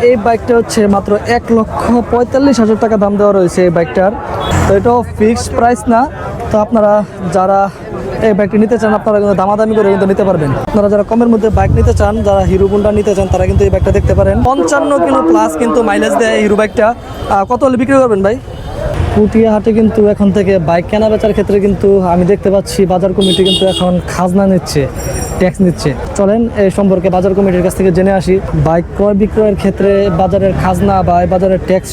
এই বাইকটা হচ্ছে মাত্র 1,45,000 টাকা দাম দেওয়া রয়েছে এই বাইকটার। তো এটাও ফিক্সড প্রাইস না। তো আপনারা যারা এই বাইকটি নিতে চান আপনারা কিন্তু দামাদামি করে কিন্তু নিতে পারবেন। আপনারা যারা কমের মধ্যে বাইক নিতে চান, যারা হিরো হোন্ডা নিতে চান, তারা কিন্তু এই বাইকটা দেখতে পারেন। 55 কিলো প্লাস কিন্তু মাইলেজ দেয় হিরো বাইকটা। কত হলে বিক্রি করবেন ভাই? পুটিয়া হাটে কিন্তু এখন থেকে বাইক কেনা বেচার ক্ষেত্রে কিন্তু আমি দেখতে পাচ্ছি বাজার কমিটি কিন্তু এখন খাজনা নিচ্ছে, ট্যাক্স নিচ্ছে। চলেন এই সম্পর্কে বাজার কমিটির কাছ থেকে জেনে আসি। বাইক ক্রয় বিক্রয়ের ক্ষেত্রে বাজারের খাজনা বা বাজারের ট্যাক্স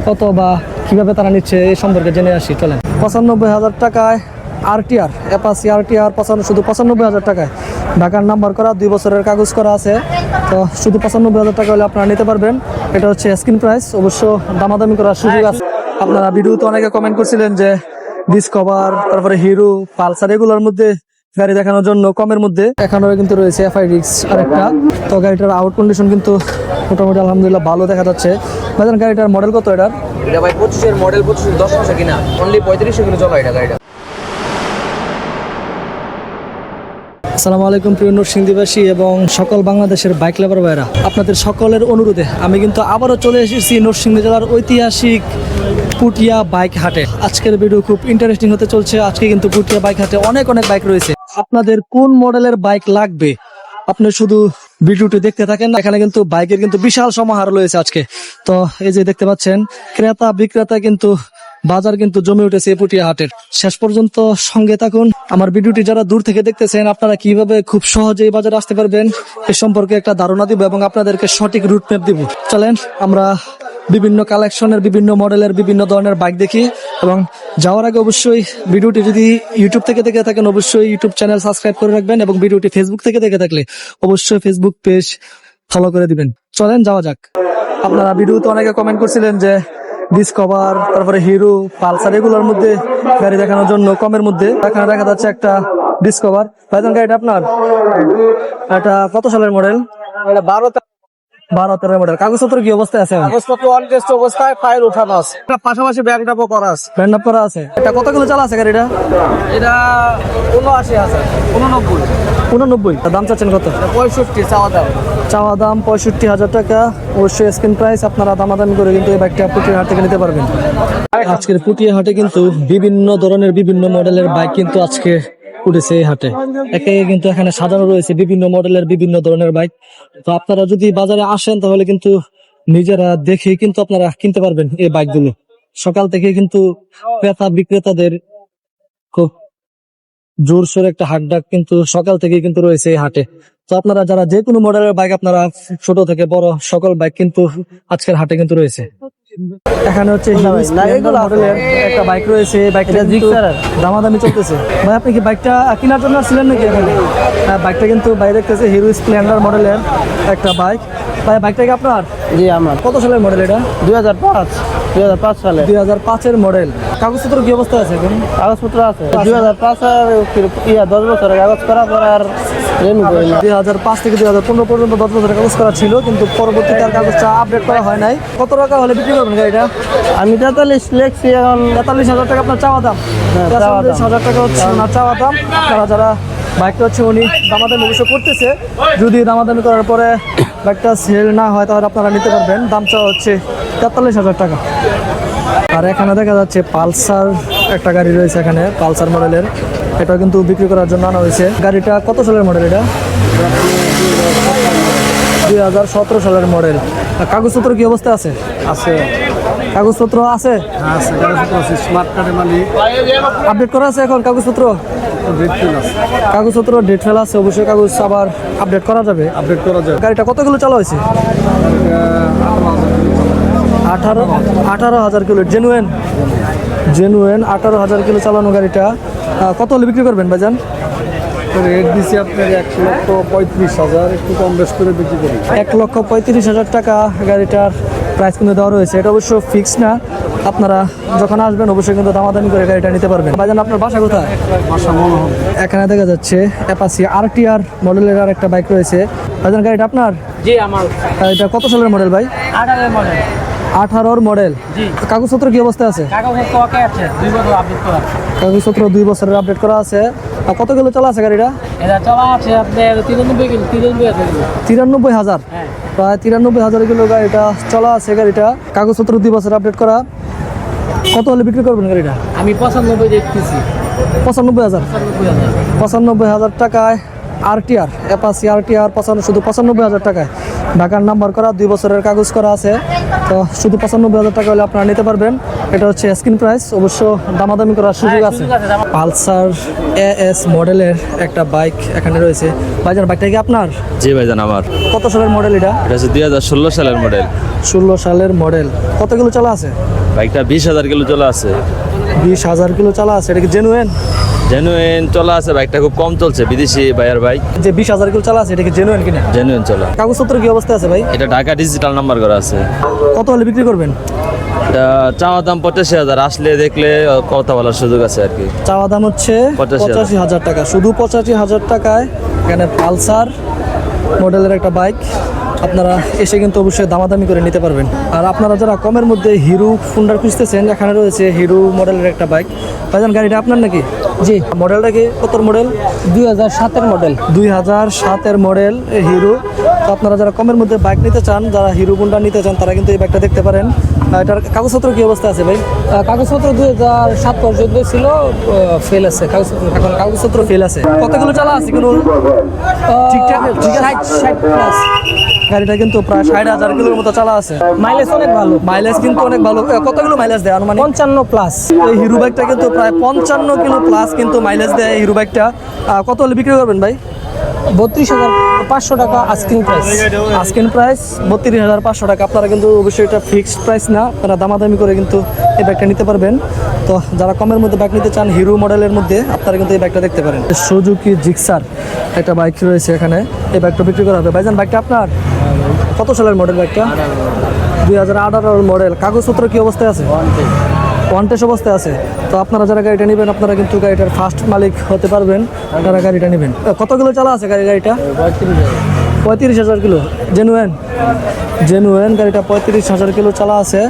কত বা কিভাবে তারা নিচ্ছে এই সম্পর্কে জেনে আসি। চলেন। 95,000 টাকায় আরটিআর অ্যাপাচি আরটিআর শুধু 95,000 টাকায় ঢাকার নাম্বার করা, 2 বছরের কাগজ করা আছে। তো শুধু 95,000 টাকা হলে আপনারা নিতে পারবেন। এটা হচ্ছে স্ক্রিন প্রাইস, অবশ্য দামাদামি করার সুযোগ আছে। আপনারা ভিডিওতে অনেকে কমেন্ট করছিলেন যে ডিসকভার, তারপরে হিরো, পালসার এগুলোর মধ্যে গাড়ি দেখানোর জন্য কমের মধ্যে এখানেও কিন্তু রয়েছে FIDX আরেকটা। তো গাড়িটার আউট কন্ডিশন কিন্তু মোটামুটি আলহামদুলিল্লাহ ভালো দেখা যাচ্ছে। ভাইজান গাড়িটার মডেল কত? এটা ভাই 25-এর মডেল, 25 10 মাসে কিনা, অনলি 3500 কিলো চলা এটা গাড়িটা। আসসালামু আলাইকুম প্রিয় নরসিংদীবাসী এবং সকল বাংলাদেশের বাইক লাভার ভাইরা, আপনাদের সকলের অনুরোধে আমি কিন্তু আবারও চলে এসেছি নরসিংদী জেলার ঐতিহাসিক পুটিয়া বাইক হাটে। আজকের ভিডিও খুব ইন্টারেস্টিং হতে চলছে। আজকে কিন্তু পুটিয়া বাইক হাটে অনেক বাইক রয়েছে। আপনাদের কোন মডেলের বাইক লাগবে আপনি শুধু ভিডিওটি দেখতে থাকেন। এখানে কিন্তু বাইকের কিন্তু বিশাল সমাহার রয়েছে আজকে। তো এই যে দেখতে পাচ্ছেন ক্রেতা বিক্রেতা কিন্তু বাজার কিন্তু জমে উঠেছে পুটিয়া হাটের। শেষ পর্যন্ত সঙ্গে থাকুন। আমার ভিডিওটি যারা দূর থেকে দেখতেছেন আপনারা কিভাবে খুব সহজেই বাজারে আসতে পারবেন এ সম্পর্কে একটা ধারণা দিব এবং আপনাদেরকে সঠিক রুট ম্যাপ দিব। চলেন আমরা বিভিন্ন কালেকশনের, বিভিন্ন মডেলের, বিভিন্ন ধরনের বাইক দেখি। এবং যাওয়ার আগে অবশ্যই ভিডিওটি যদি ইউটিউব থেকে দেখে থাকেন অবশ্যই ইউটিউব চ্যানেল সাবস্ক্রাইব করে রাখবেন এবং ভিডিওটি ফেসবুক থেকে দেখে থাকলে অবশ্যই ফেসবুক পেজ ফলো করে দিবেন। চলেন যাওয়া যাক। আপনারা ভিডিওতে অনেকে কমেন্ট করছিলেন যে ডিসকভার, তারপরে হিরো, পালসার এগুলোর মধ্যে গাড়ি দেখানোর জন্য কমের মধ্যে এখানে দেখা যাচ্ছে একটা ডিসকভার। ভাইজান গাড়িটা আপনার? এটা কত সালের মডেল? এটা 12-13 মডেল। কাগজপত্র কি অবস্থায় আছে? কাগজপত্র অন টেস্ট অবস্থায়, ফাইল ওঠানো আছে। এটা পাশাপাশি ব্যাকডাপও করা আছে। ব্যান্ড আপ করা আছে। এটা কত কিলো চালা আছে গাড়িটা? এটা 79,000, 89, 89। দাম চাচ্ছেন কত? 65 চাওয়া দাম। চাওয়া দাম 65,000 টাকা। অবশ্যই স্ক্রিন প্রাইস। আপনারা দামাদামি করে কিন্তু এই বাইকটা পুটিয়া হাট থেকে নিতে পারবেন। আজকের পুটিয়া হাটে কিন্তু বিভিন্ন ধরনের বিভিন্ন মডেলের বাইক কিন্তু আজকে উঠেছে এই হাটে। একে কিন্তু এখানে সাজানো রয়েছে বিভিন্ন মডেলের বিভিন্ন ধরনের বাইক। তো আপনারা যদি বাজারে আসেন তাহলে কিন্তু নিজেরা দেখে কিন্তু আপনারা কিনতে পারবেন এই বাইকগুলো। সকাল থেকে কিন্তু ক্রেতা বিক্রেতাদের খুব জোরসোর একটা হাট ডাক কিন্তু সকাল থেকে কিন্তু রয়েছে এই হাটে। তো আপনারা যারা যে কোনো মডেলের বাইক, আপনারা ছোট থেকে বড় সকল বাইক কিন্তু আজকের হাটে কিন্তু রয়েছে। এখানে হচ্ছে মডেলের একটা বাইক রয়েছে। বাইকটা দামাদামি চলতেছে। ভাই আপনি কি বাইকটা কেনার জন্য আসছিলেন নাকি এখানে? হ্যাঁ, বাইকটা কিন্তু বাইরে দেখতেছে হিরো স্প্লেন্ডার মডেলের একটা বাইক। ভাই বাইকটা কি আপনার? জি আমার। কত সালের মডেল এটা? 2005 সালে। 2005-এর মডেল। কাগজপত্র কি অবস্থা আছে এখন? কাগজপত্র আছে 2005 10 বছরের কাগজ করা পর আর রেনু করি না। 2005 থেকে 2015 পর্যন্ত 10 বছরের কাগজ করা ছিল, কিন্তু পরবর্তীতে আর কাগজটা আপডেট করা হয় নাই। কত টাকা হলে বিক্রি করবেন গাড়িটা? আমি 43 লেখছি এখন। 43,000 টাকা আপনার চাওয়া দাম। 43,000 টাকা হচ্ছে ওনার চাওয়া দাম। আপনারা যারা বাইকটা হচ্ছে উনি দামাদামি অবশ্য করতেছে, যদি দামাদামি করার পরে বাইকটা সেল না হয় তাহলে আপনারা নিতে পারবেন। দাম চাওয়া হচ্ছে 43,000 টাকা। আর এখানে দেখা যাচ্ছে পালসার একটা গাড়ি রয়েছে, এখানে পালসার মডেলের। এটা কিন্তু বিক্রি করার জন্য আনা হয়েছে। গাড়িটা কত সালের মডেল? এটা 2017 সালের মডেল। কাগজপত্র কি অবস্থা আছে? আছে। কাগজপত্র আছে? আছে কাগজপত্র আছে। স্মার্ট কার্ডের মালিক। আপডেট করা আছে এখন কাগজপত্র? কাগজপত্র ডেট ফেলা আছে। অবশ্যই কাগজ আবার আপডেট করা যাবে। গাড়িটা কত কিলো চালা হয়েছে? 18,000 কিলো। জেনুয়েন 18,000 কিলো চালানো গাড়িটা। কত হলে বিক্রি করবেন ভাইজান? রেট দিচ্ছি আপনার 1,35,000, একটু কম বেশ করে বিক্রি করি। 1,35,000 টাকা গাড়িটার প্রাইস কিন্তু দেওয়া রয়েছে। এটা অবশ্য ফিক্স না, আপনারা যখন আসবেন অবশ্যই কিন্তু দামাদামি করে গাড়িটা নিতে পারবেন। ভাইজান আপনার বাসা কোথায়? বাসা মনোহর। এখানে দেখা যাচ্ছে অ্যাপাচি আরটিআর মডেলের আর একটা বাইক রয়েছে। ভাইজান গাড়িটা আপনার? জি আমার। এটা কত সালের মডেল ভাই? 18 মডেল। 18-র মডেল। জি। কাগজপত্র কি অবস্থা আছে? কাগজপত্র ওকে আছে, 2 বছর আপডেট করা আছে। কাগজপত্র 2 বছরের আপডেট করা আছে। আর কত কিলো চালা আছে গাড়িটা? এটা চলা আছে আপনার 93 কিলো 93,000 প্রায় 93,000 কিলো গাড়িটা চলা আছে। গাড়িটা কাগজপত্র 2 বছর আপডেট করা। কত হলে বিক্রি করবেন গাড়িটা? আমি 95 দেখতেছি। 95,000 95,000 টাকায় আরটিআর অ্যাপাসি আরটিআর 95 শুধু 95,000 টাকায় ঢাকার নাম্বার করা, 2 বছরের কাগজ করা আছে। তো শুধু 95,000 টাকা হলে আপনারা নিতে পারবেন। এটা হচ্ছে স্ক্রিন প্রাইস, অবশ্য দামাদামি করার সুযোগ আছে। পালসার এএস মডেলের একটা বাইক এখানে রয়েছে। ভাইজান, বাইকটা কি আপনার? জি ভাইজান আমার। কত সালের মডেল এটা? এটা হচ্ছে 2016 সালের মডেল। 16 সালের মডেল। কত কিলো চালা আছে? বাইকটা 20,000 কিলো চলা আছে। 20,000 কিলো চালা আছে। এটা কি জেনুইন? জেনুইন চলা আছে, বাইকটা খুব কম চলছে, বিদেশি বাইয়ার বাইক। যে 20,000 কিলো চালা আছে এটা কি জেনুইন কিনা? জেনুইন চলা। কাগজপত্র কি অবস্থা আছে ভাই? এটা ঢাকা ডিজিটাল নাম্বার করা আছে। কত হলে বিক্রি করবেন? এটা চাওয়া দাম 85,000, আসলে দেখলে কথা বলার সুযোগ আছে আর কি। চাওয়া দাম হচ্ছে 85,000 85,000 টাকা। শুধু 85,000 টাকায় এখানে পালসার মডেলের একটা বাইক আপনারা এসে কিন্তু অবশ্যই দামাদামি করে নিতে পারবেন। আর আপনারা যারা কমের মধ্যে হিরো হোন্ডা খুঁজতেছেন, এখানে রয়েছে হিরো মডেলের একটা বাইক। ভাইজান, গাড়িটা আপনার নাকি? জি, মডেলটা কি? কত মডেল? 2007 এর মডেল। 2007 এর মডেল হিরো। তো আপনারা যারা কমের মধ্যে বাইক নিতে চান, যারা হিরো হোন্ডা নিতে চান, তারা কিন্তু এই বাইকটা দেখতে পারেন। এটার কাগজপত্র কি অবস্থা আছে ভাই? কাগজপত্র 2007 পর্যন্ত ছিল, ফেল আছে কাগজপত্র। এখন কাগজপত্র ফেল আছে। কত কিলো চালা আছে? কোনো ঠিকঠাক? 60 প্লাস। গাড়িটা কিন্তু প্রায় 60,000 কিলোর মতো চালা আছে। মাইলেজ অনেক ভালো। মাইলেজ কিন্তু অনেক ভালো। কত কিলো মাইলেজ দেয় আনুমানিক? 55 প্লাস। এই হিরো বাইকটা কিন্তু প্রায় 55 কিলো প্লাস কিন্তু মাইলেজ দেয় হিরো বাইকটা। কত হলে বিক্রি করবেন ভাই? 32,500 টাকা আস্কিং প্রাইস। আস্কিং প্রাইস 32,500 টাকা। আপনারা কিন্তু অবশ্যই এটা ফিক্সড প্রাইস না, আপনারা দামাদামি করে কিন্তু এই বাইকটা নিতে পারবেন। তো যারা কমের মধ্যে বাইক নিতে চান হিরো মডেলের মধ্যে, আপনারা কিন্তু এই বাইকটা দেখতে পারেন। সুজুকি জিক্সার একটা বাইক রয়েছে এখানে, এই বাইকটা বিক্রি করা হবে। ভাইজান, বাইকটা আপনার? কত সালের মডেল বাইকটা? 2018 মডেল। কাগজপত্র কি অবস্থায় আছে? ওয়ান্টেজ অবস্থায় আছে। তো আপনারা যারা গাড়িটা নেবেন, আপনারা কিন্তু গাড়িটার ফার্স্ট মালিক হতে পারবেন যারা গাড়িটা নেবেন। কত কিলো চালা আছে গাড়িটা? 35,000 কিলো। জেনুইন গাড়িটা 35,000 কিলো চালা আছে।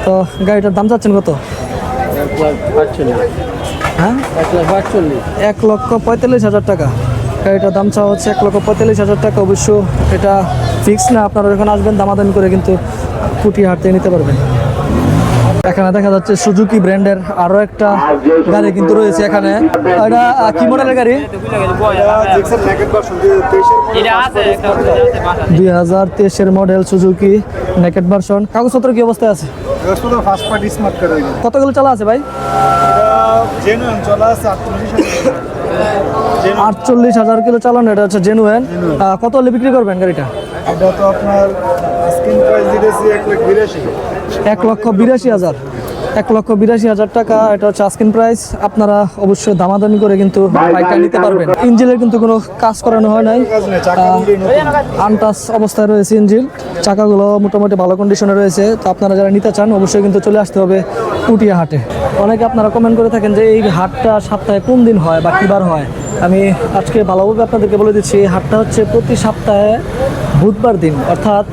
তো গাড়িটার দাম চাচ্ছেন কত? হ্যাঁ, 1,45,000 টাকা। গাড়িটার দাম চাওয়া হচ্ছে 1,45,000 টাকা। অবশ্য এটা ফিক্স না, আপনারা যখন আসবেন দামাদামি করে কিন্তু কুটিয়ে হাঁটতে নিতে পারবেন। এখানে দেখা যাচ্ছে সুজুকি ব্র্যান্ডের আরো একটা গাড়ি কিন্তু রয়েছে এখানে। এটা কি মডেলের গাড়ি? 2023 এর মডেল সুজুকি নেকেড ভার্সন। কাগজপত্র কি অবস্থায় আছে? কত কিলো চালা আছে ভাই? 48,000 কিলো চালানো। এটা হচ্ছে জেনুইন। কত হলে বিক্রি করবেন গাড়িটা? এটা তো আপনার স্ক্রিন প্রাইস দিতেছি 1,82,000। 1,82,000 টাকা। এটা হচ্ছে আস্কিং প্রাইস। আপনারা অবশ্যই দামাদামি করে কিন্তু বাইকটা নিতে পারবেন। ইঞ্জিনের কিন্তু কোনো কাজ করানো হয় নাই, আনটাচ অবস্থায় রয়েছে ইঞ্জিন। চাকাগুলো মোটামুটি ভালো কন্ডিশনে রয়েছে। তো আপনারা যারা নিতে চান অবশ্যই কিন্তু চলে আসতে হবে পুটিয়া হাটে। অনেকে আপনারা কমেন্ট করে থাকেন যে এই হাটটা সপ্তাহে কোন দিন হয় বা কী বার হয়। আমি আজকে ভালোভাবে আপনাদেরকে বলে দিচ্ছি, এই হাটটা হচ্ছে প্রতি সপ্তাহে বুধবার দিন, অর্থাৎ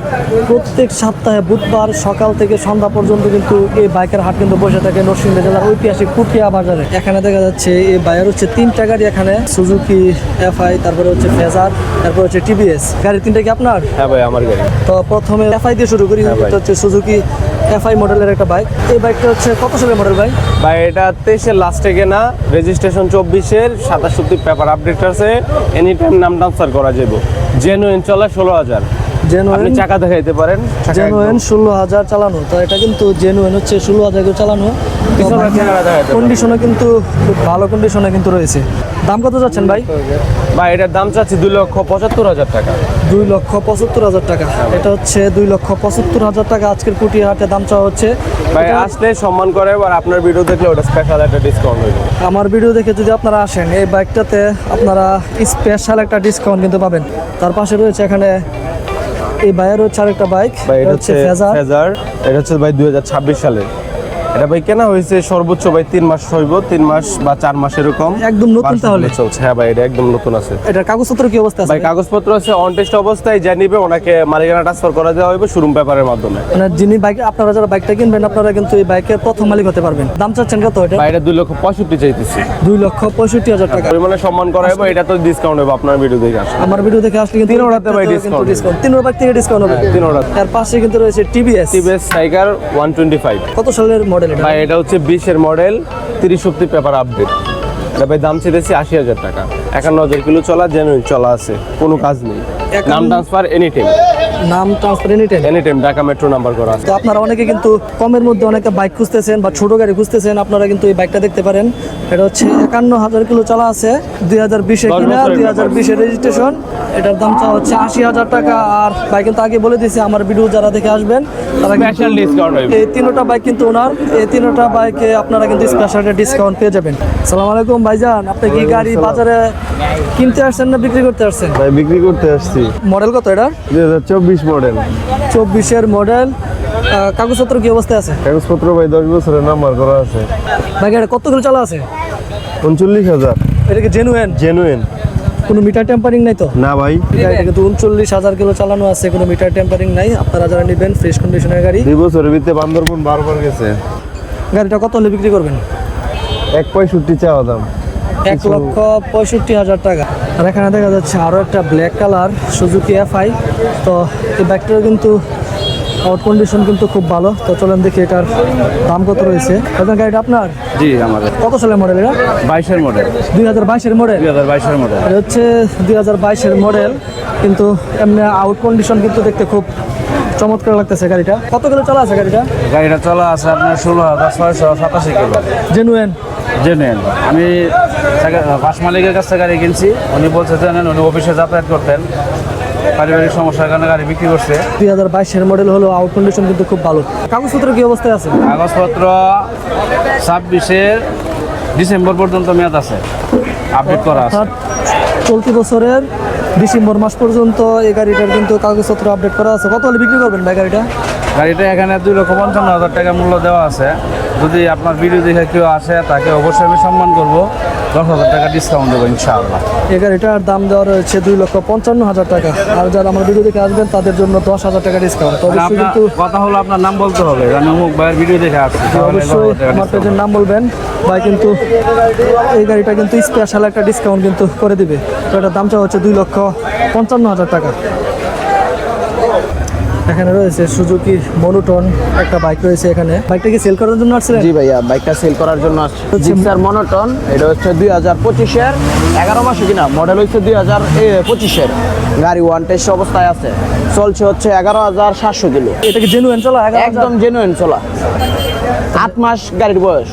প্রত্যেক সপ্তাহে বুধবার সকাল থেকে সন্ধ্যা পর্যন্ত কিন্তু এই বাইকের হাট কিন্তু বসে থাকে নরসিংদী জেলার ঐতিহাসিক পুঠিয়া বাজারে। এখানে দেখা যাচ্ছে এই বাইকের হচ্ছে 3টা গাড়ি এখানে, সুজুকি এফআই, তারপরে হচ্ছে ফেজার, তারপরে হচ্ছে টিভিএস। গাড়ি 3টা কি আপনার? হ্যাঁ ভাই, আমার গাড়ি। তো প্রথমে এফআই দিয়ে শুরু করি। এটা হচ্ছে সুজুকি এফআই মডেলের একটা বাইক। এই বাইকটা হচ্ছে কত সালের মডেল ভাই? ভাই এটা 23-এর লাস্টে কেনা, রেজিস্ট্রেশন 24-এর, 27 পেপার আপডেট আছে, এনি টাইম নাম ট্রান্সফার করা যাবে। জেনুইন চলে 16,000। আপনি চাকা দেখাইতে পারেন। জেনুইন 16,000 চালানো। তো এটা কিন্তু জেনুইন হচ্ছে 16,000 চালানো। কন্ডিশনে কিন্তু খুব ভালো কন্ডিশনে কিন্তু রয়েছে। দাম কত যাচ্ছেন ভাই? ভাই এটার দাম চাচ্ছি 2,75,000 টাকা। 2,75,000 টাকা। এটা হচ্ছে 2,75,000 টাকা আজকের পুটিয়া হাটে দাম চাওয়া হচ্ছে। ভাই আসলে সম্মান করে, আর আপনার ভিডিও দেখলে ওটা স্পেশাল একটা ডিসকাউন্ট হয়ে যাবে। আমার ভিডিও দেখে যদি আপনারা আসেন, এই বাইকটাতে আপনারা স্পেশাল একটা ডিসকাউন্ট কিন্তু পাবেন। তার পাশে রয়েছে এখানে এই বাইয়ের হচ্ছে আরেকটা বাইক, ভাই এটা হচ্ছে ফেজার। এটা হচ্ছে ভাই 2026 সালের। এটা ভাই কেনা হয়েছে সর্বোচ্চ ভাই 3 মাস হইব, 3 মাস বা 4 মাস এরকম। একদম নতুন তাহলে? চলছে, হ্যাঁ ভাই এটা একদম নতুন আছে। এটার কাগজপত্র কি অবস্থা আছে ভাই কাগজপত্র আছে অন টেস্ট অবস্থায়, যা নিবে ওনাকে মালিকানা ট্রান্সফার করে দেওয়া হবে শোরুম পেপারের মাধ্যমে। মানে যিনি বাইক, আপনারা যারা বাইকটা কিনবেন আপনারা কিন্তু এই বাইকের প্রথম মালিক হতে পারবেন। দাম চাচ্ছেন কত এটা? ভাই এটা 2,65,000 চাইতেছি। 2,65,000 টাকা। পরিমাণে সম্মান করা হবে, এটা তো ডিসকাউন্ট হবে আপনার ভিডিও দেখে আসলে। আমার ভিডিও দেখে আসলে কিন্তু 3 ভাই ডিসকাউন্ট। 3 বাইক থেকে ডিসকাউন্ট হবে। 3 এর পাশে কিন্তু রয়েছে টিভিএস টাইগার 125। কত সালের মডেল এটা? ভাই এটা হচ্ছে 20-এর মডেল, 30 শক্তি পেপার আপডেট। এটা ভাই দাম চেয়েছি 80,000 টাকা। 51,000 কিলো চলা, জেনুইন চলা আছে, কোনো কাজ নেই। নাম ট্রান্সফার এনি টাইম। নাম transfer any time Dhaka metro number করা আছে। তো আপনারা অনেকে কিন্তু কমের মধ্যে অনেকে বাইক খুঁজতেছেন বা ছোট গাড়ি খুঁজতেছেন, আপনারা কিন্তু এই বাইকটা দেখতে পারেন। এটা হচ্ছে 51,000 কিলো চলা আছে, 2020 এ কিনা, 2020 এর রেজিস্ট্রেশন। এটার দাম চা হচ্ছে 80,000 টাকা। আর ভাই কিন্তু আগে বলে দিয়েছে আমার ভিডিও যারা দেখে আসবেন তারা স্পেশাল ডিসকাউন্ট হবে। এই তিনটা বাইক কিন্তু ওনার, এই তিনটা বাইকে আপনারা কিন্তু স্পেশাল ডিসকাউন্ট পেয়ে যাবেন। আসসালামু আলাইকুম ভাইজান, আপনি কি গাড়ি বাজারে কিনতে আসছেন না বিক্রি করতে আসছেন? ভাই বিক্রি করতে আসছি। মডেল কত এটা? 2024 মডেল। 24-এর মডেল। কাগজপত্র কি অবস্থায় আছে? কাগজপত্র ভাই 10 বছরের নাম্বার করা আছে। ভাই এটা কত কিলো চালা আছে? 39,000। এটা কি জেনুইন? জেনুইন। কোনো মিটার টেম্পারিং নাই তো? না ভাই, এটা কিন্তু 39,000 কিলো চালানো আছে, কোনো মিটার টেম্পারিং নাই। আপনারা যারা নেবেন ফ্রেশ কন্ডিশনের গাড়ি। 2 বছরের ভিতরে বান্দরবন বারবার গেছে। গাড়িটা কত হলে বিক্রি করবেন? 1.65 চাওয়া দাম। 1,65,000 টাকা। আর এখানে দেখা যাচ্ছে আরও একটা ব্ল্যাক কালার সুজুকি এফআই। তো এই বাইকটার কিন্তু আউট কন্ডিশন কিন্তু খুব ভালো। তো চলেন দেখি এটার দাম কত রয়েছে। আপনার গাড়িটা আপনার? জি আমাদের কত সালের মডেল এটা? 22-এর মডেল। 2022-এর মডেল? 2022-এর মডেল। এটা হচ্ছে 2022-এর মডেল, কিন্তু এমনি আউট কন্ডিশন কিন্তু দেখতে খুব চমৎকার লাগতেছে গাড়িটা। কত কিলো চলা আছে গাড়িটা? গাড়িটা চলা আছে আপনার 16,687 কিলো। জেনুইন? জেনুইন। আমি বাস মালিকের কাছ থেকে গাড়ি কিনছি, উনি বলছে জানেন উনি অফিসে যাতায়াত করতেন, পারিবারিক সমস্যার কারণে গাড়ি বিক্রি করছে। 2022-এর মডেল হলো, আউট কন্ডিশন কিন্তু খুব ভালো। কাগজপত্র কি অবস্থায় আছে? কাগজপত্র 26-এর ডিসেম্বর পর্যন্ত মেয়াদ আছে, আপডেট করা আছে। অর্থাৎ চলতি বছরের ডিসেম্বর মাস পর্যন্ত এই গাড়িটার কিন্তু কাগজপত্র আপডেট করা আছে। কত হলে বিক্রি করবেন ভাই গাড়িটা? গাড়িটা এখানে 2,55,000 টাকা মূল্য দেওয়া আছে। যদি আপনার ভিডিও দেখে কেউ আসে তাকে অবশ্যই আমি সম্মান করবো, 10,000 টাকা ডিসকাউন্ট দেবো ইনশাআল্লাহ। এই গাড়িটার দাম দেওয়া রয়েছে 2,55,000 টাকা। আর যারা আমার ভিডিও দেখে আসবেন তাদের জন্য 10,000 টাকা ডিসকাউন্ট। তো অবশ্যই আপনার কিন্তু কথা হলো আপনার নাম বলতে হবে, আমি অমুক ভাইয়ের ভিডিও দেখে আসছি, তাহলে অবশ্যই 10,000 টাকা আমার discount। পেজের নাম বলবেন ভাই, কিন্তু এই গাড়িটা কিন্তু স্পেশাল একটা ডিসকাউন্ট কিন্তু করে দিবে। তো এটার দামটা হচ্ছে 2,55,000 টাকা। এখানে রয়েছে সুজুকি মনোটন একটা বাইক রয়েছে এখানে। বাইকটা কি সেল করার জন্য আসছিলেন? জি ভাইয়া, বাইকটা সেল করার জন্য আসছে। জিক্সার মনোটন, এটা হচ্ছে 2025-এর 11 মাসে কিনা, মডেল হচ্ছে 2025-এর। গাড়ি ওয়ান টেস্ট অবস্থায় আছে, চলছে হচ্ছে 11,700 কিলো। এটা কি জেনুইন চলা? একদম জেনুইন চলা, 8 মাস গাড়ির বয়স।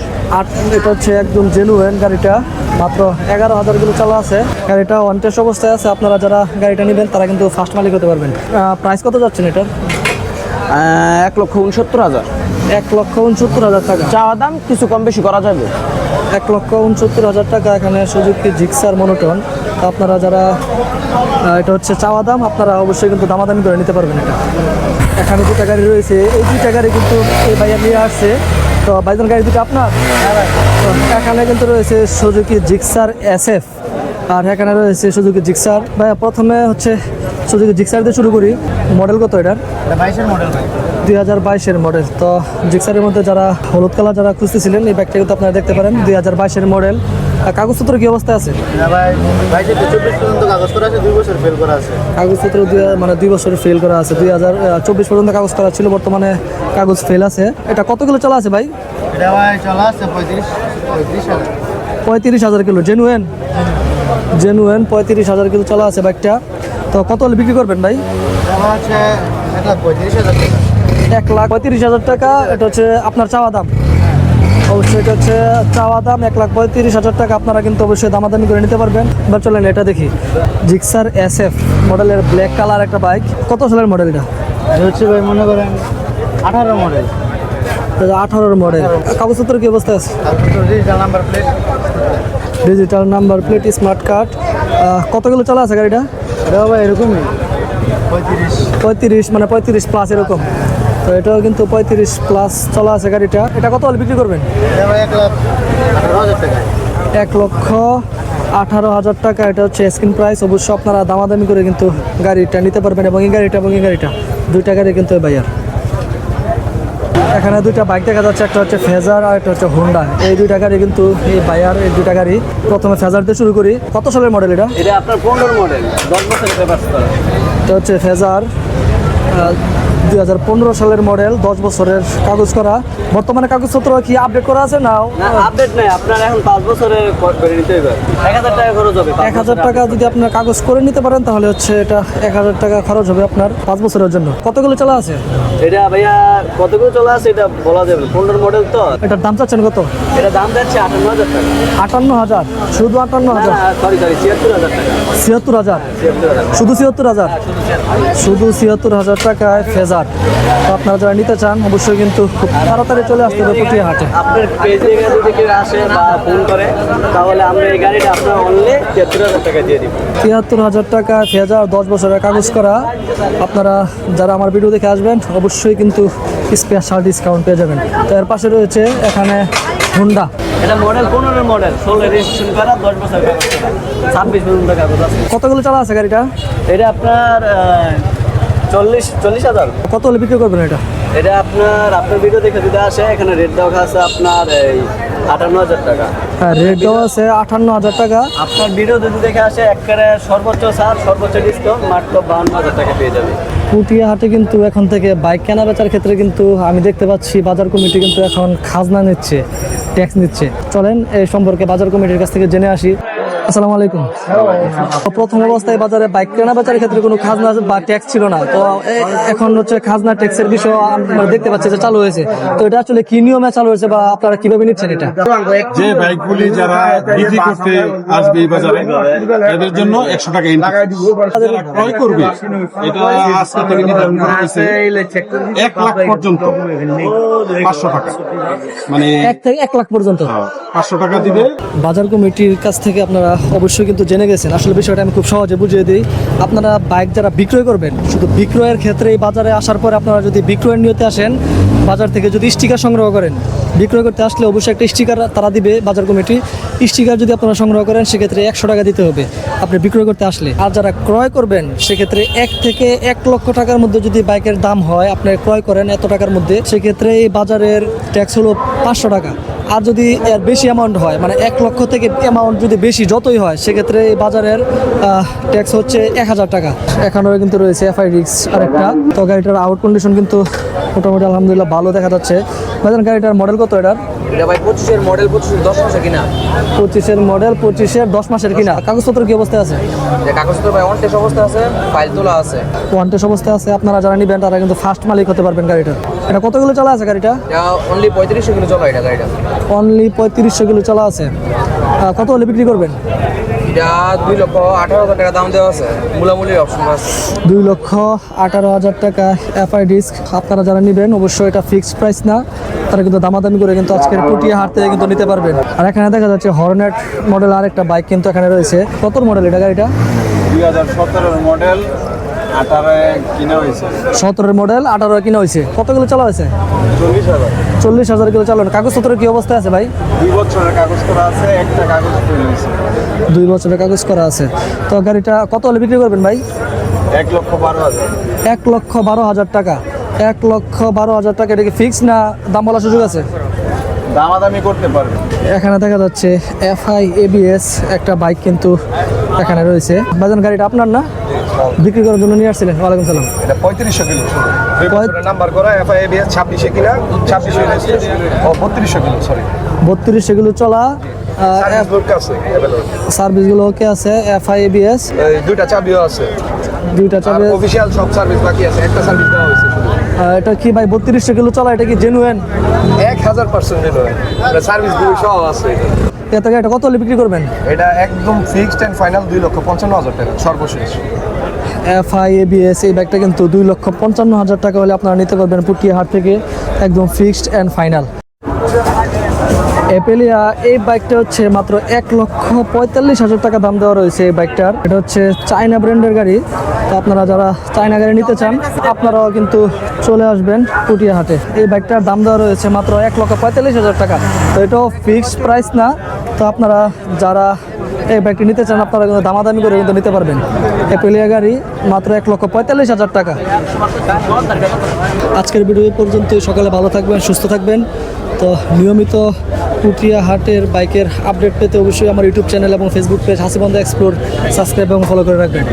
এটা হচ্ছে একদম জেনুইন গাড়িটা, মাত্র 11,000 কিলো চালা আছে। গাড়িটা ওয়ান টেস্ট অবস্থায় আছে। আপনারা যারা গাড়িটা নেবেন তারা কিন্তু ফার্স্ট মালিক হতে পারবেন। প্রাইস কত যাচ্ছেন এটার? 1,69,000। 1,69,000 টাকা চাওয়া দাম, কিছু কম বেশি করা যাবে। 1,69,000 টাকা এখানে সুজুকি জিক্সার মনোটন। তো আপনারা যারা এটা হচ্ছে চাওয়া দাম, আপনারা অবশ্যই কিন্তু দামাদামি করে নিতে পারবেন এটা। এখানে দুটা গাড়ি রয়েছে, এই দুইটা গাড়ি কিন্তু এই ভাইয়া নিয়ে আসছে। তো ভাইজান গাড়ি দুটো আপনার? তো এখানে কিন্তু রয়েছে সুজুকি জিক্সার SF, আর এখানে রয়েছে সুজুকি জিক্সার। ভাইয়া প্রথমে হচ্ছে সুজুকি জিক্সার দিয়ে শুরু করি। মডেল কত এটার? 2022-এর মডেল। তো জিক্সারের মধ্যে যারা হলুদ কালার যারা খুঁজতেছিলেন এই ব্যাগটা কিন্তু আপনারা দেখতে পারেন, 2022-এর মডেল। কাগজপত্র কি অবস্থায় আছে? কাগজপত্র মানে 2 বছর ফেল করা আছে। 2024 পর্যন্ত কাগজ করা ছিল, বর্তমানে কাগজ ফেল আছে। এটা কত কিলো চলা আছে ভাই? 35,000 কিলো। জেনুইন? জেনুইন 35,000 কিলো চলা আছে বাইকটা। তো কত হলে বিক্রি করবেন ভাই? 1,35,000 টাকা। এটা হচ্ছে আপনার চাওয়া দাম? অবশ্যই এটা হচ্ছে চাওয়া দাম 1,35,000 টাকা। আপনারা কিন্তু অবশ্যই দামাদামি করে নিতে পারবেন। এবার চলেন এটা দেখি। জিক্সার SF মডেলের ব্ল্যাক কালার একটা বাইক। কত সালের মডেল এটা? হচ্ছে ভাই মনে করেন 18 মডেল। 18-এর মডেল। কাগজপত্র কি অবস্থা আছে? Digital number plate, smart card. কত কিলো চলা আছে গাড়িটা? এটা ভাই এরকমই 35, মানে 35 প্লাস এরকম। তো এটাও কিন্তু 35+ চলা আছে গাড়িটা। এটা কত হলে বিক্রি করবেন? 1,18,000 টাকা। এটা হচ্ছে স্ক্রিন প্রাইস। অবশ্য আপনারা দামাদামি করে কিন্তু গাড়িটা নিতে পারবেন, এবং এই গাড়িটা দুইটা গাড়ি কিন্তু বাইয়ার। এখানে দুইটা বাইক দেখা যাচ্ছে, একটা হচ্ছে ফেজার আর একটা হচ্ছে হোন্ডা। এই দুইটা গাড়ি কিন্তু এই বাইয়ার, এই দুইটা গাড়ি। প্রথমে ফেজার দিয়ে শুরু করি। কত সালের মডেল এটা? এটা আপনার 15 মডেল, 10 বছরের পেপারস করা। এটা হচ্ছে ফেজার 2015 সালের মডেল, 10 বছরের কাগজ করা। বর্তমানে কাগজপত্র কি আপডেট করা আছে না? না, আপডেট নাই। আপনার এখন 5 বছরের করে নিতে হবে। 1000 টাকা খরচ হবে। 1000 টাকা যদি আপনার কাগজ করে নিতে পারেন তাহলে হচ্ছে এটা 1000 টাকা খরচ হবে আপনার 5 বছরের জন্য। কতগুলো চালা আছে এটা ভাইয়া? কতগুলো চলা আছে এটা বলা যাবে না, 15 মডেল তো। এটার দাম চাচ্ছেন কত? এটা দাম যাচ্ছে 58,000 টাকা। 58,000? শুধু 58,000? সরি 76,000 টাকা। 76,000? 76,000 শুধু 76,000? শুধু 76,000 টাকায় ফেজার। তো আপনারা যারা নিতে চান অবশ্যই কিন্তু খুব তাড়াতাড়ি চলে আসতে হবে পুটিয়া হাটে। আপনার পেজে যদি কেউ আসে বা ফোন করে তাহলে আমরা এই গাড়িটা আপনার অনলি 73,000 টাকা দিয়ে দিব। 73,000 টাকা ফেজার, 10 বছরের কাগজ করা। আপনারা যারা আমার ভিডিও দেখে আসবেন অবশ্যই কিন্তু স্পেশাল ডিসকাউন্ট পেয়ে যাবেন। তো এর পাশে রয়েছে এখানে হোন্ডা। এটা মডেল 15 মডেল, 16 রেজিস্ট্রেশন করা, 10 বছর কাগজ করা, 26 পর্যন্ত কাগজ আছে। কতগুলো চালা আছে গাড়িটা? এটা আপনার 40,000। কত হলে বিক্রি করবেন এটা? এটা আপনার ভিডিও দেখে যদি আসে, এখানে রেট দেওয়া আছে আপনার এই 58,000 টাকা। হ্যাঁ, রেট দেওয়া আছে 58,000 টাকা। আপনার ভিডিও যদি দেখে আসে একেবারে সর্বোচ্চ ছাড়, সর্বোচ্চ ডিসকাউন্ট মাত্র 52,000 টাকা পেয়ে যাবে। পুটিয়া হাটে কিন্তু এখন থেকে বাইক কেনা বেচার ক্ষেত্রে কিন্তু আমি দেখতে পাচ্ছি বাজার কমিটি কিন্তু এখন খাজনা নিচ্ছে, ট্যাক্স নিচ্ছে। চলেন এই সম্পর্কে বাজার কমিটির কাছ থেকে জেনে আসি। আসসালামু আলাইকুম। প্রথম অবস্থায় বাজারে বাইক কেনা বেচার ক্ষেত্রে কোনো খাজনা বা ট্যাক্স ছিল না, তো এখন হচ্ছে খাজনা ট্যাক্সের বিষয় আমরা দেখতে পাচ্ছি যে চালু হয়েছে। তো এটা আসলে কি নিয়মে চালু হয়েছে বা আপনারা কিভাবে নিচ্ছেন এটা? যে বাইকগুলি যারা বিক্রি করতে আসবে এই বাজারে এদের জন্য 100 টাকা এন্ট্রি, যারা ক্রয় করবে এটা আজকে থেকে নির্ধারণ করা হয়েছে 1 লাখ পর্যন্ত 500 টাকা, মানে 1 থেকে 1 লাখ পর্যন্ত 500 টাকা দিবে। বাজার কমিটির কাছ থেকে আপনারা অবশ্যই কিন্তু জেনে গেছেন। আসলে বিষয়টা আমি খুব সহজে বুঝিয়ে দিই। আপনারা বাইক যারা বিক্রয় করবেন, শুধু বিক্রয়ের ক্ষেত্রে এই বাজারে আসার পরে আপনারা যদি বিক্রয়ের নিয়তে আসেন, বাজার থেকে যদি স্টিকার সংগ্রহ করেন, বিক্রয় করতে আসলে অবশ্যই একটা স্টিকার তারা দিবে বাজার কমিটি। স্টিকার যদি আপনারা সংগ্রহ করেন সেক্ষেত্রে 100 টাকা দিতে হবে আপনি বিক্রয় করতে আসলে। আর যারা ক্রয় করবেন সেক্ষেত্রে 1 থেকে 1 লক্ষ টাকার মধ্যে যদি বাইকের দাম হয়, আপনি ক্রয় করেন এত টাকার মধ্যে, সেক্ষেত্রে এই বাজারের ট্যাক্স হলো 500 টাকা। আর যদি এর বেশি অ্যামাউন্ট হয়, মানে 1 লক্ষ থেকে অ্যামাউন্ট যদি বেশি যতই হয়, সেক্ষেত্রে এই বাজারের ট্যাক্স হচ্ছে 1000 টাকা। এখানেও কিন্তু রয়েছে এফআই রিক্স আরেকটা। তো গাড়িটার আউট কন্ডিশন কিন্তু মোটামুটি আলহামদুলিল্লাহ ভালো দেখা যাচ্ছে। ভাইজান গাড়িটার মডেল কত এটার? এটা ভাই 25 এর মডেল, 25 10 মাসে কিনা। 25 মডেল, 25 10 মাসের কিনা। কাগজপত্র কি অবস্থায় আছে? যে কাগজপত্র ভাই অন টেস্ট অবস্থা আছে, ফাইল তোলা আছে। ওয়ান্টেড অবস্থায় আছে। আপনারা যারা নেবেন তারা কিন্তু ফার্স্ট মালিক হতে পারবেন গাড়িটার। এটা কতগুলো চালা আছে গাড়িটা? এটা অনলি 3500 কিলো চলা এটা গাড়িটা। অনলি 3500 কিলো চালা আছে। কত হলে বিক্রি করবেন? এটা 2,18,000 টাকা দাম দেওয়া আছে, মূলামূলির অপশন আছে। 2,18,000 টাকা এফআই ডিস্ক। আপনারা যারা নেবেন অবশ্যই এটা ফিক্সড প্রাইস না, তারা কিন্তু দামাদামি করে কিন্তু আজকের পুটিয়া হাট থেকে কিন্তু নিতে পারবেন। আর এখানে দেখা যাচ্ছে হর্নেট মডেল আরেকটা বাইক কিন্তু এখানে রয়েছে। কত মডেল এটা গাড়িটা? 2017 মডেল, 18 কিনা হয়েছে। 17 মডেল, 18 কিনা হয়েছে। কতগুলো চালা হয়েছে? 40,000। 40,000 কিলো চালানো। কাগজপত্র কি অবস্থায় আছে ভাই? 2 বছরের কাগজ করা আছে, একটা কাগজ ফেল হয়েছে। 2 বছরের কাগজ করা আছে। তো গাড়িটা কত হলে বিক্রি করবেন ভাই? 1,12,000। 1,12,000 টাকা। 1,12,000 টাকা। এটা কি ফিক্স না দাম বলার সুযোগ আছে? দামাদামি করতে পারবে। এখানে দেখা যাচ্ছে এফআই এবিএস একটা বাইক কিন্তু এখানে রয়েছে। বাজান গাড়িটা আপনার না? বিক্রি করার জন্য নিয়ে আসছিলেন? ওয়ালাইকুম সালাম। এটা 3500 কিলো, 2 বছরের নাম্বার করা, এফআইএবিএস 26 কিনা, 26 রেজিস্ট্রেশন, ও 3200 কিলো, সরি 3200 কিলো চলা। সার্ভিস বুক আছে अवेलेबल, সার্ভিসগুলো ওকে আছে। এফআই এবিএস, এই দুইটা চাবিও আছে, দুইটা আর চাবি। অফিশিয়াল সব সার্ভিস বাকি আছে, একটা সার্ভিস দেওয়া হয়েছে শুধু। এটা কি ভাই 3200 কিলো চলা? এটা কি জেনুইন? 1000% জেনুইন, এটা সার্ভিস বুক সব আছে। এটা এটা কত হলে বিক্রি করবেন? এটা একদম ফিক্সড এন্ড ফাইনাল 2,55,000 টাকা সর্বশেষ। এফআই এবিএস এই ব্যাগটা কিন্তু 2,55,000 টাকা হলে আপনারা নিতে পারবেন পুটিয়া হাট থেকে, একদম ফিক্সড অ্যান্ড ফাইনাল। এপেলিয়া এই বাইকটা হচ্ছে মাত্র 1,45,000 টাকা দাম দেওয়া রয়েছে এই বাইকটার। এটা হচ্ছে চায়না ব্র্যান্ডের গাড়ি। তো আপনারা যারা চায়না গাড়ি নিতে চান আপনারাও কিন্তু চলে আসবেন পুটিয়া হাটে। এই বাইকটার দাম দেওয়া রয়েছে মাত্র 1,45,000 টাকা। তো এটাও ফিক্সড প্রাইস না। তো আপনারা যারা এই বাইকটি নিতে চান আপনারা কিন্তু দামাদামি করে কিন্তু নিতে পারবেন। এপেলিয়া গাড়ি মাত্র 1,45,000 টাকা। আজকের ভিডিও এই পর্যন্তই। সকালে ভালো থাকবেন, সুস্থ থাকবেন। তো নিয়মিত পুটিয়া হাটের বাইকের আপডেট পেতে অবশ্যই আমার ইউটিউব চ্যানেল এবং ফেসবুক পেজ হাসিবন্ধু এক্সপ্লোর সাবস্ক্রাইব এবং ফলো করে রাখবেন।